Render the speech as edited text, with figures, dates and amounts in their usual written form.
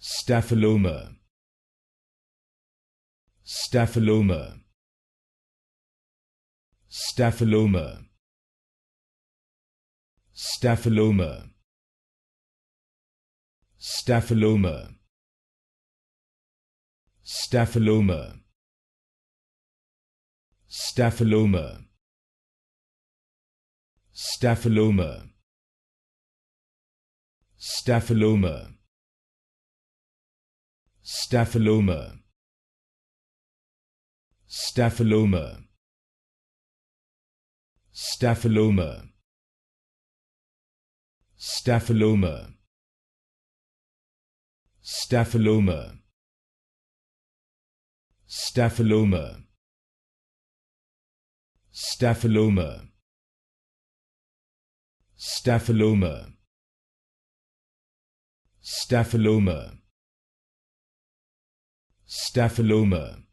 Staphyloma, Staphyloma, Staphyloma, Staphyloma, Staphyloma, Staphyloma, Staphyloma, Staphyloma, Staphyloma, Staphyloma, Staphyloma, Staphyloma, Staphyloma, Staphyloma, Staphyloma, Staphyloma, Staphyloma, Staphyloma, Staphyloma,